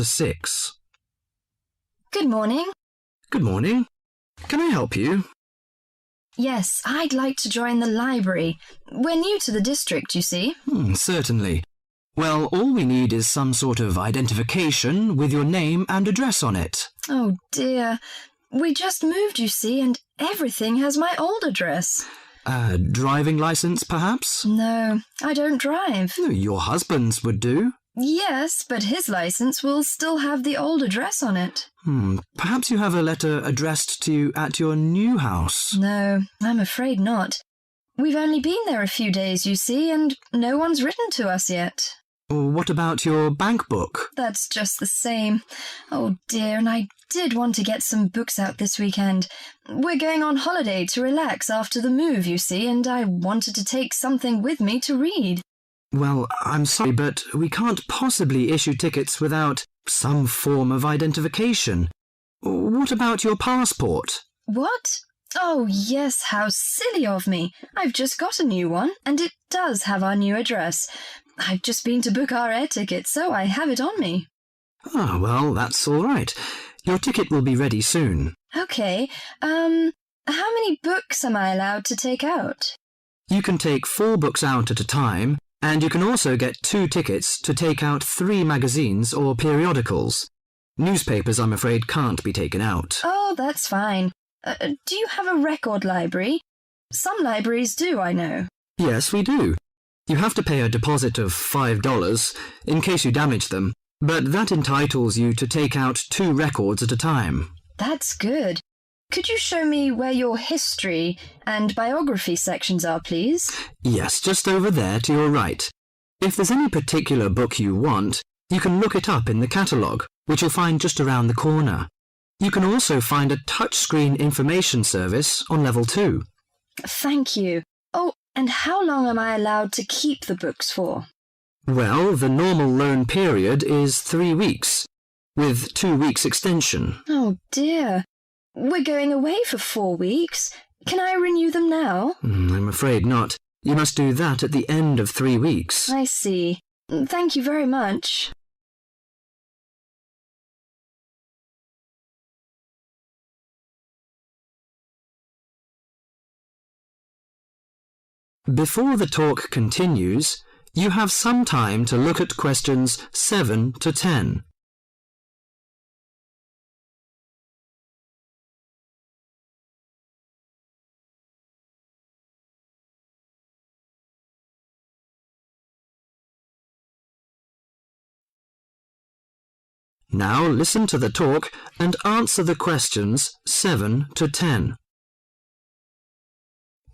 to 6. Good morning. Good morning. Can I help you? Yes, I'd like to join the library. We're new to the district, you see. Certainly. Well, all we need is some sort of identification with your name and address on it. Oh dear. We just moved, you see, and everything has my old address. A driving license, perhaps? No, I don't drive. Your husband's would do. Yes, but his license will still have the old address on it. Perhaps you have a letter addressed to you at your new house. No, I'm afraid not. We've only been there a few days, you see, and no one's written to us yet. What about your bank book? That's just the same. Oh dear, and I did want to get some books out this weekend. We're going on holiday to relax after the move, you see, and I wanted to take something with me to read. Well, I'm sorry, but we can't possibly issue tickets without some form of identification. What about your passport? What? Oh, yes, how silly of me. I've just got a new one, and it does have our new address. I've just been to book our air ticket, so I have it on me. Well, that's all right. Your ticket will be ready soon. Okay, how many books am I allowed to take out? You can take 4 books out at a time, and you can also get 2 tickets to take out 3 magazines or periodicals. Newspapers, I'm afraid, can't be taken out. Oh, that's fine. Do you have a record library? Some libraries do, I know. Yes, we do. You have to pay a deposit of $5 in case you damage them, but that entitles you to take out 2 records at a time. That's good. Could you show me where your history and biography sections are, please? Yes, just over there to your right. If there's any particular book you want, you can look it up in the catalogue, which you'll find just around the corner. You can also find a touchscreen information service on level 2. Thank you. Oh, and how long am I allowed to keep the books for? Well, the normal loan period is 3 weeks, with 2 weeks extension. Oh dear. We're going away for 4 weeks. Can I renew them now? I'm afraid not. You must do that at the end of 3 weeks. I see. Thank you very much. Before the talk continues, you have some time to look at questions 7 to 10. Now listen to the talk and answer the questions 7 to 10.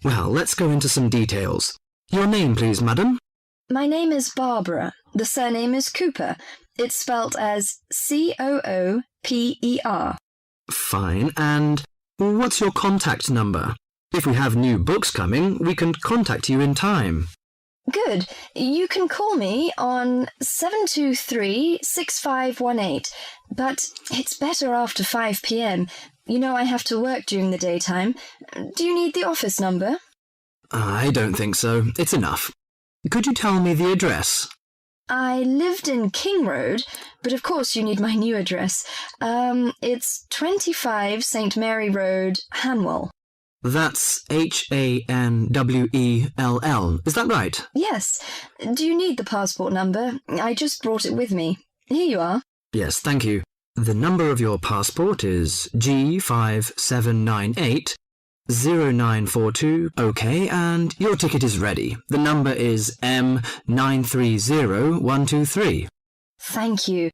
Well, let's go into some details. Your name, please, madam? My name is Barbara. The surname is Cooper. It's spelt as Cooper. Fine. And what's your contact number? If we have new books coming, we can contact you in time. Good. You can call me on 723-6518, but it's better after 5 p.m. You know I have to work during the daytime. Do you need the office number? I don't think so. It's enough. Could you tell me the address? I lived in King Road, but of course you need my new address. It's 25 St. Mary Road, Hanwell. That's Hanwell. Is that right? Yes. Do you need the passport number? I just brought it with me. Here you are. Yes, thank you. The number of your passport is G57980942. OK, and your ticket is ready. The number is M930123. Thank you.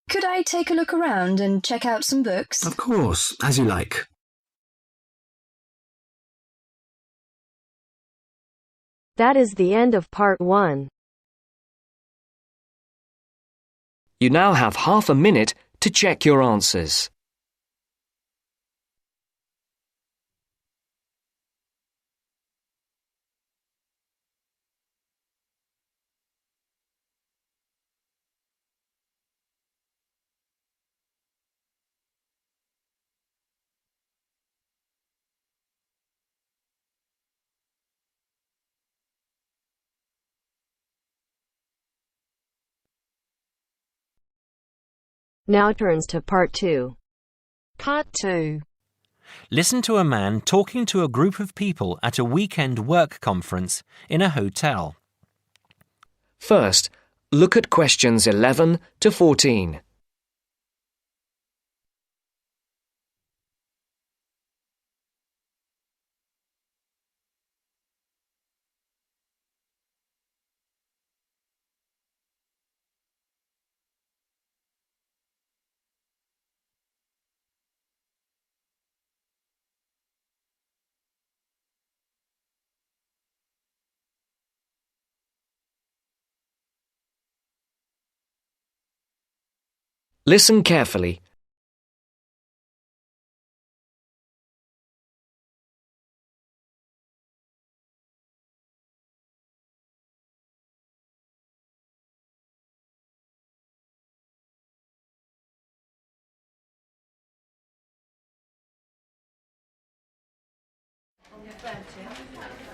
Could I take a look around and check out some books? Of course, as you like. That is the end of part 1. You now have half a minute to check your answers. Now turns to part 2. Part 2. Listen to a man talking to a group of people at a weekend work conference in a hotel. First, look at questions 11 to 14. Listen carefully.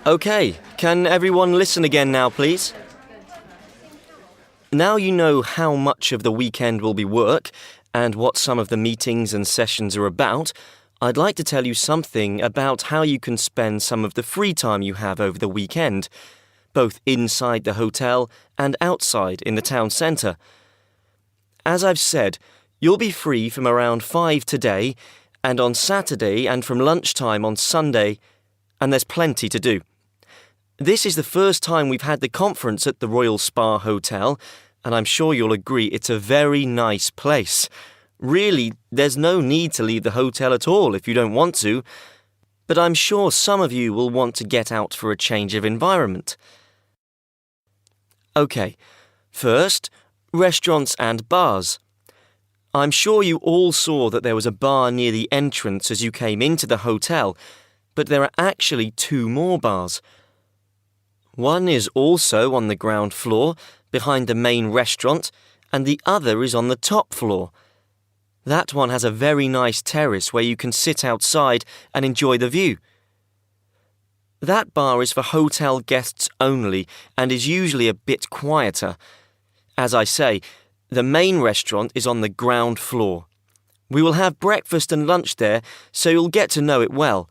OK, can everyone listen again now, please? Now you know how much of the weekend will be work and what some of the meetings and sessions are about, I'd like to tell you something about how you can spend some of the free time you have over the weekend, both inside the hotel and outside in the town centre. As I've said, you'll be free from around 5 today and on Saturday and from lunchtime on Sunday, and there's plenty to do. This is the first time we've had the conference at the Royal Spa Hotel, and I'm sure you'll agree it's a very nice place. Really, there's no need to leave the hotel at all if you don't want to, but I'm sure some of you will want to get out for a change of environment. OK, first, restaurants and bars. I'm sure you all saw that there was a bar near the entrance as you came into the hotel, but there are actually 2 more bars. One is also on the ground floor, behind the main restaurant, and the other is on the top floor. That one has a very nice terrace where you can sit outside and enjoy the view. That bar is for hotel guests only and is usually a bit quieter. As I say, the main restaurant is on the ground floor. We will have breakfast and lunch there, so you'll get to know it well.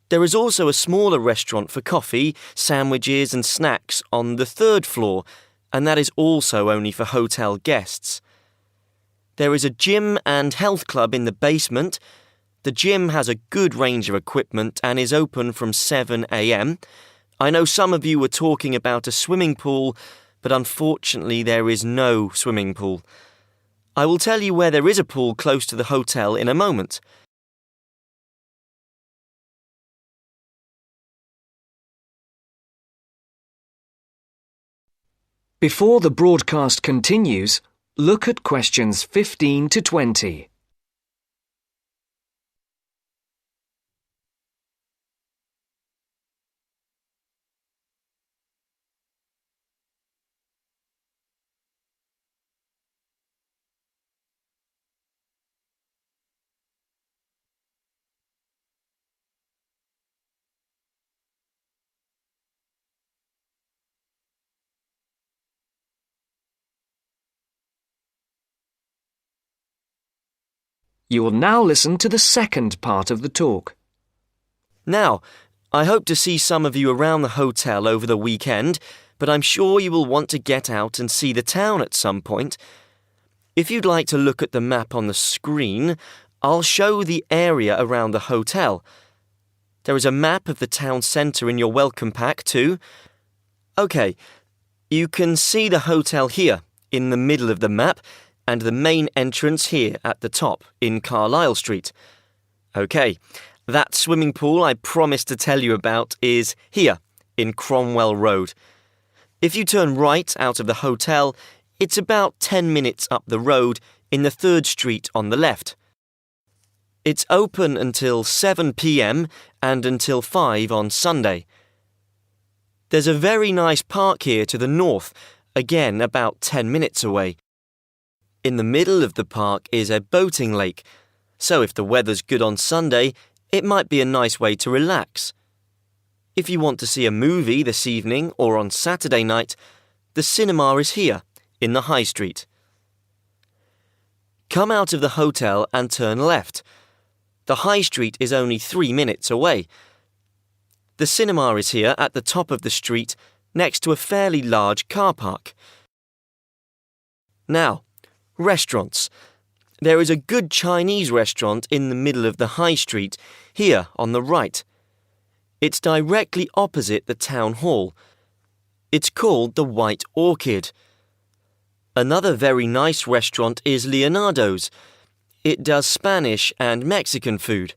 There is also a smaller restaurant for coffee, sandwiches and snacks on the 3rd floor, and that is also only for hotel guests. There is a gym and health club in the basement. The gym has a good range of equipment and is open from 7 a.m. I know some of you were talking about a swimming pool, but unfortunately there is no swimming pool. I will tell you where there is a pool close to the hotel in a moment. Before the broadcast continues, look at questions 15 to 20. You will now listen to the second part of the talk. Now, I hope to see some of you around the hotel over the weekend, but I'm sure you will want to get out and see the town at some point. If you'd like to look at the map on the screen, I'll show the area around the hotel. There is a map of the town centre in your welcome pack too. OK, you can see the hotel here, in the middle of the map, and the main entrance here at the top, in Carlisle Street. OK, that swimming pool I promised to tell you about is here, in Cromwell Road. If you turn right out of the hotel, it's about 10 minutes up the road in the 3rd Street on the left. It's open until 7 p.m. and until 5 on Sunday. There's a very nice park here to the north, again about 10 minutes away. In the middle of the park is a boating lake, so if the weather's good on Sunday, it might be a nice way to relax. If you want to see a movie this evening or on Saturday night, the cinema is here, in the High Street. Come out of the hotel and turn left. The high street is only 3 minutes away. The cinema is here at the top of the street, next to a fairly large car park. Now, restaurants. There is a good Chinese restaurant in the middle of the high street, here on the right. It's directly opposite the town hall. It's called the White Orchid. Another very nice restaurant is Leonardo's. It does Spanish and Mexican food.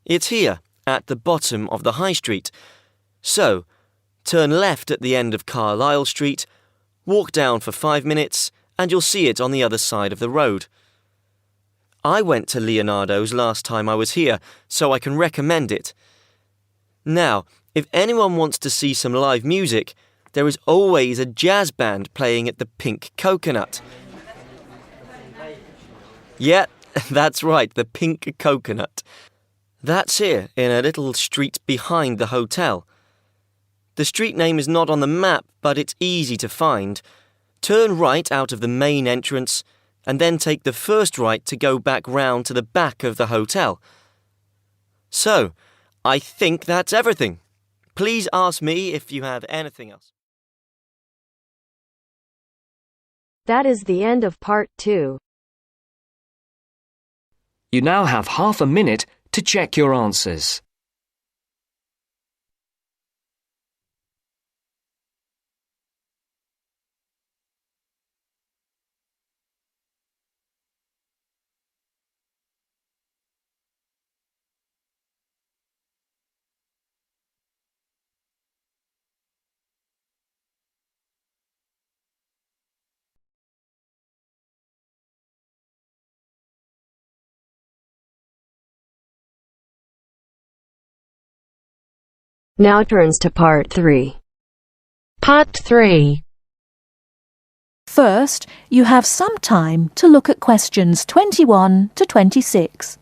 It's here, at the bottom of the high street. So, turn left at the end of Carlisle Street, walk down for 5 minutes, and you'll see it on the other side of the road. I went to Leonardo's last time I was here, so I can recommend it. Now, if anyone wants to see some live music, there is always a jazz band playing at the Pink Coconut. Yeah, that's right, the Pink Coconut. That's here, in a little street behind the hotel. The street name is not on the map, but it's easy to find. Turn right out of the main entrance, and then take the first right to go back round to the back of the hotel. So, I think that's everything. Please ask me if you have anything else. That is the end of part 2. You now have half a minute to check your answers. Now turns to part 3. Part 3. First, you have some time to look at questions 21 to 26.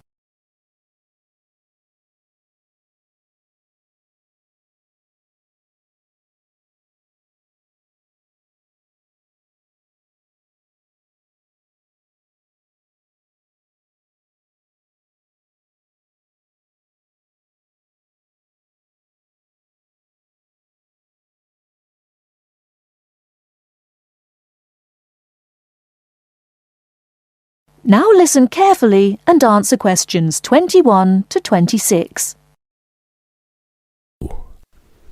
Now listen carefully and answer questions 21 to 26.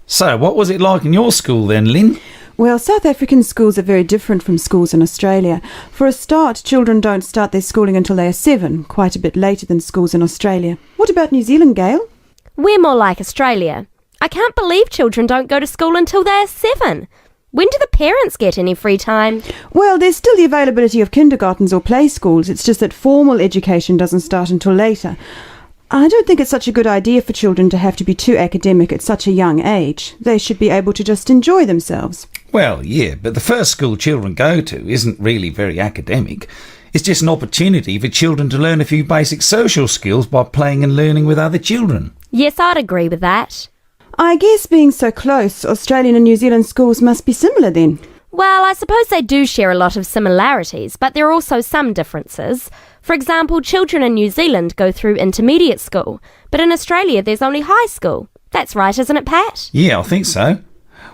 So, what was it like in your school then, Lynn? Well, South African schools are very different from schools in Australia. For a start, children don't start their schooling until they are 7, quite a bit later than schools in Australia. What about New Zealand, Gail? We're more like Australia. I can't believe children don't go to school until they are 7. When do the parents get any free time? Well, there's still the availability of kindergartens or play schools. It's just that formal education doesn't start until later. I don't think it's such a good idea for children to have to be too academic at such a young age. They should be able to just enjoy themselves. Well, yeah, but the first school children go to isn't really very academic. It's just an opportunity for children to learn a few basic social skills by playing and learning with other children. Yes, I'd agree with that. I guess being so close, Australian and New Zealand schools must be similar then. Well, I suppose they do share a lot of similarities, but there are also some differences. For example, children in New Zealand go through intermediate school, but in Australia there's only high school. That's right, isn't it, Pat? Yeah, I think so.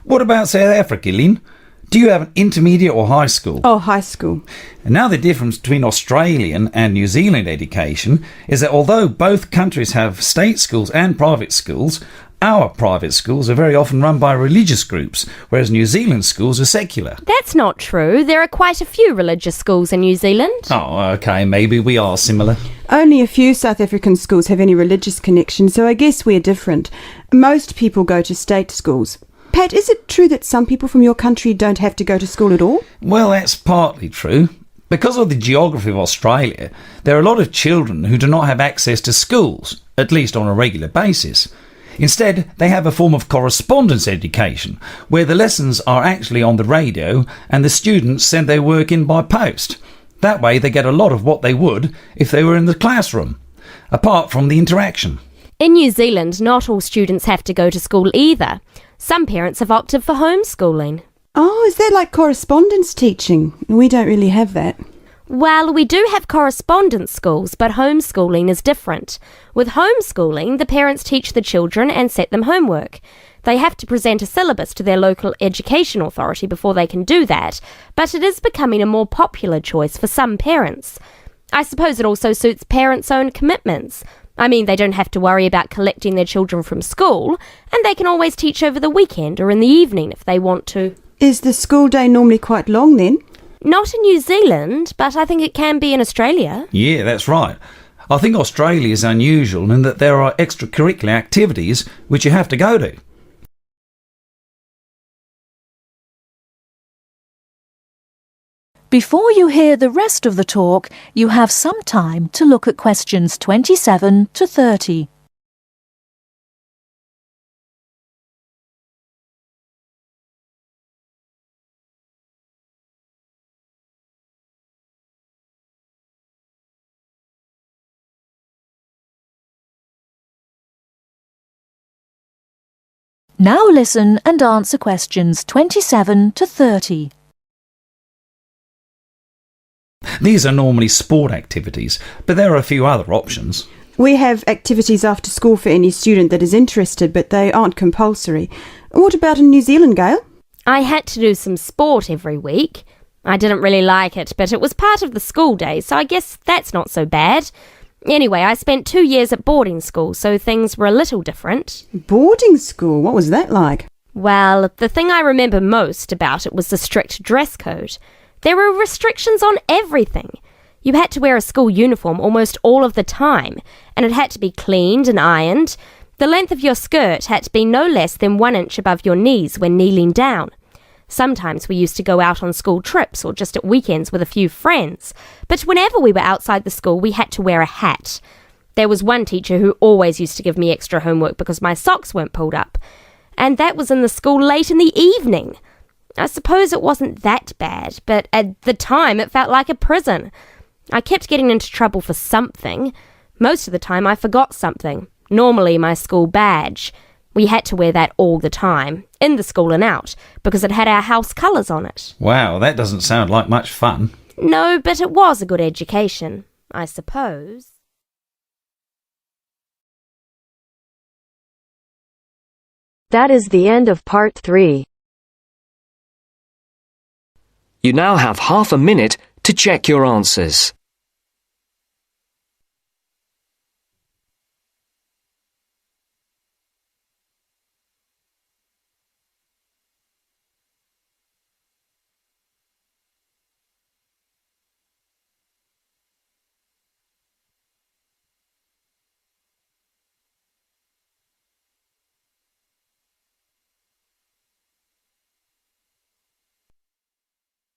What about South Africa, Lynn? Do you have an intermediate or high school? Oh, high school. And now the difference between Australian and New Zealand education is that although both countries have state schools and private schools, our private schools are very often run by religious groups, whereas New Zealand schools are secular. That's not true. There are quite a few religious schools in New Zealand. Oh, OK, maybe we are similar. Only a few South African schools have any religious connection, so I guess we're different. Most people go to state schools. Pat, is it true that some people from your country don't have to go to school at all? Well, that's partly true. Because of the geography of Australia, there are a lot of children who do not have access to schools, at least on a regular basis. Instead, they have a form of correspondence education, where the lessons are actually on the radio and the students send their work in by post. That way they get a lot of what they would if they were in the classroom, apart from the interaction. In New Zealand, not all students have to go to school either. Some parents have opted for homeschooling. Oh, is that like correspondence teaching? We don't really have that. Well, we do have correspondence schools, but homeschooling is different. With homeschooling, the parents teach the children and set them homework. They have to present a syllabus to their local education authority before they can do that, but it is becoming a more popular choice for some parents. I suppose it also suits parents' own commitments. I mean, they don't have to worry about collecting their children from school, and they can always teach over the weekend or in the evening if they want to. Is the school day normally quite long then? Not in New Zealand, but I think it can be in Australia. Yeah, that's right. I think Australia is unusual in that there are extracurricular activities which you have to go to. Before you hear the rest of the talk, you have some time to look at questions 27 to 30. Now listen and answer questions 27 to 30. These are normally sport activities, but there are a few other options. We have activities after school for any student that is interested, but they aren't compulsory. What about in New Zealand, Gail? I had to do some sport every week. I didn't really like it, but it was part of the school day, so I guess that's not so bad. Anyway, I spent 2 years at boarding school, so things were a little different. Boarding school? What was that like? Well, the thing I remember most about it was the strict dress code. There were restrictions on everything. You had to wear a school uniform almost all of the time, and it had to be cleaned and ironed. The length of your skirt had to be no less than 1 inch above your knees when kneeling down. Sometimes we used to go out on school trips or just at weekends with a few friends, but whenever we were outside the school we had to wear a hat. There was one teacher who always used to give me extra homework because my socks weren't pulled up, and that was in the school late in the evening. I suppose it wasn't that bad, but at the time it felt like a prison. I kept getting into trouble for something. Most of the time I forgot something, normally my school badge. We had to wear that all the time, in the school and out, because it had our house colours on it. Wow, that doesn't sound like much fun. No, but it was a good education, I suppose. That is the end of part 3. You now have half a minute to check your answers.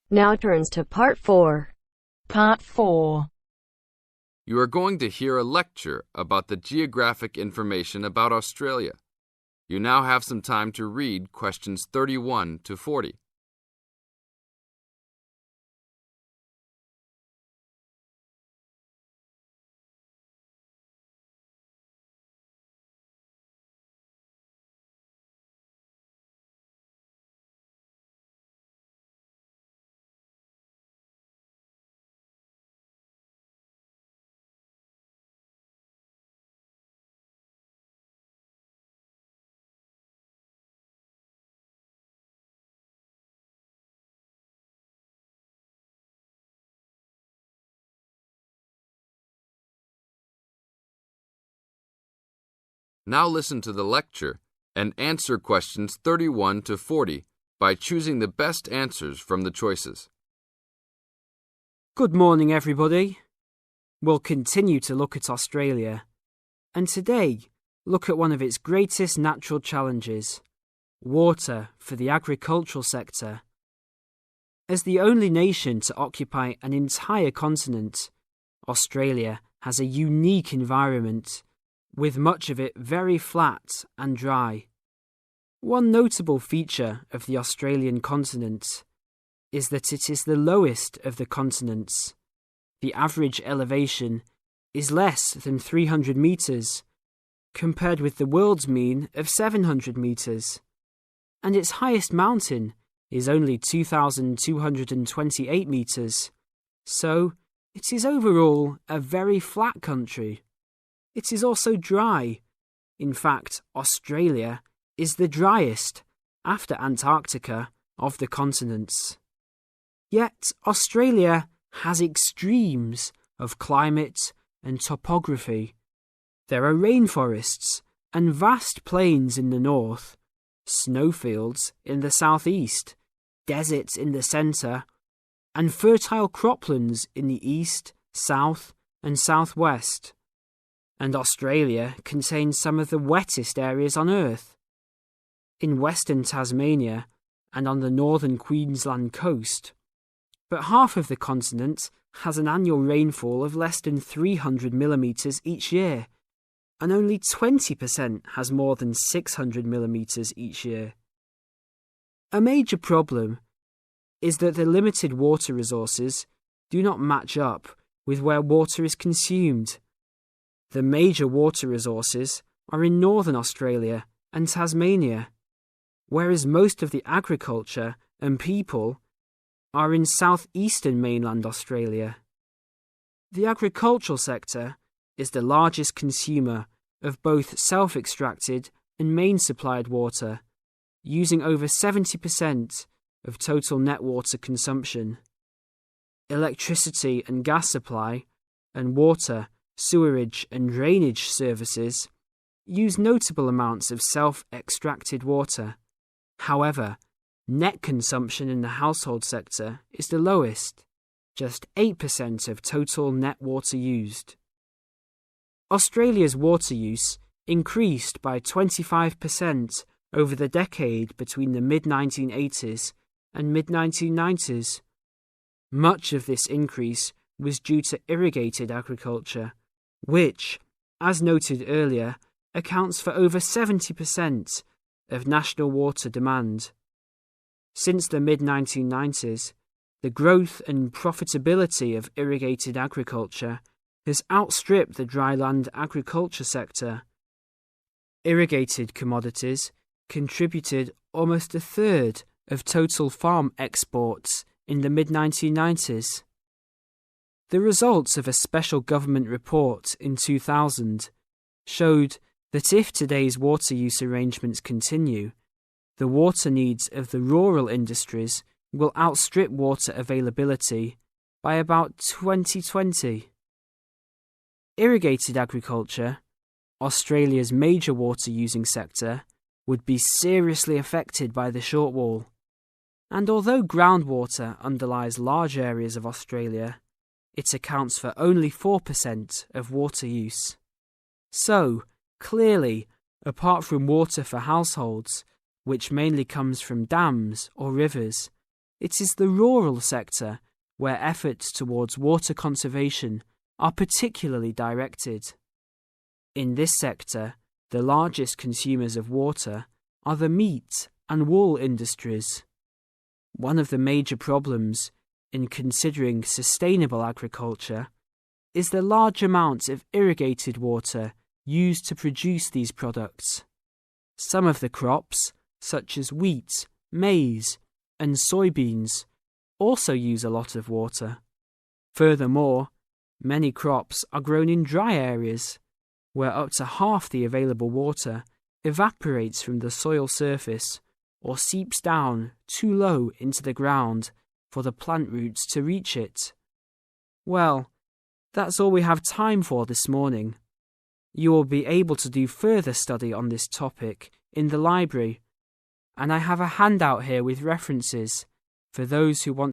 Now turns to part 4. Part 4. You are going to hear a lecture about the geographic information about Australia. You now have some time to read questions 31 to 40. Now listen to the lecture and answer questions 31 to 40 by choosing the best answers from the choices. Good morning, everybody. We'll continue to look at Australia, and today look at one of its greatest natural challenges, water for the agricultural sector. As the only nation to occupy an entire continent, Australia has a unique environment, with much of it very flat and dry. One notable feature of the Australian continent is that it is the lowest of the continents. The average elevation is less than 300 metres, compared with the world's mean of 700 metres, and its highest mountain is only 2,228 metres, So, it is overall a very flat country. It is also dry. In fact, Australia is the driest, after Antarctica, of the continents. Yet Australia has extremes of climate and topography. There are rainforests and vast plains in the north, snowfields in the southeast, deserts in the centre, and fertile croplands in the east, south, and southwest. And Australia contains some of the wettest areas on Earth. In western Tasmania and on the northern Queensland coast. But half of the continent has an annual rainfall of less than 300 millimetres each year, and only 20% has more than 600 millimetres each year. A major problem is that the limited water resources do not match up with where water is consumed. The major water resources are in northern Australia and Tasmania, whereas most of the agriculture and people are in southeastern mainland Australia. The agricultural sector is the largest consumer of both self-extracted and main-supplied water, using over 70% of total net water consumption. Electricity and gas supply, and water, sewerage and drainage services use notable amounts of self-extracted water. However, net consumption in the household sector is the lowest, just 8% of total net water used. Australia's water use increased by 25% over the decade between the mid-1980s and mid-1990s. Much of this increase was due to irrigated agriculture, which, as noted earlier, accounts for over 70% of national water demand. Since the mid-1990s, the growth and profitability of irrigated agriculture has outstripped the dryland agriculture sector. Irrigated commodities contributed almost a third of total farm exports in the mid-1990s. The results of a special government report in 2000 showed that if today's water use arrangements continue, the water needs of the rural industries will outstrip water availability by about 2020. Irrigated agriculture, Australia's major water-using sector, would be seriously affected by the shortfall. And although groundwater underlies large areas of Australia, it accounts for only 4% of water use. So, clearly, apart from water for households, which mainly comes from dams or rivers, it is the rural sector where efforts towards water conservation are particularly directed. In this sector, the largest consumers of water are the meat and wool industries. One of the major problems in considering sustainable agriculture is the large amounts of irrigated water used to produce these products. Some of the crops, such as wheat, maize, and soybeans, also use a lot of water. Furthermore, many crops are grown in dry areas, where up to half the available water evaporates from the soil surface or seeps down too low into the ground for the plant roots to reach it. Well, that's all we have time for this morning. You will be able to do further study on this topic in the library, and I have a handout here with references for those who want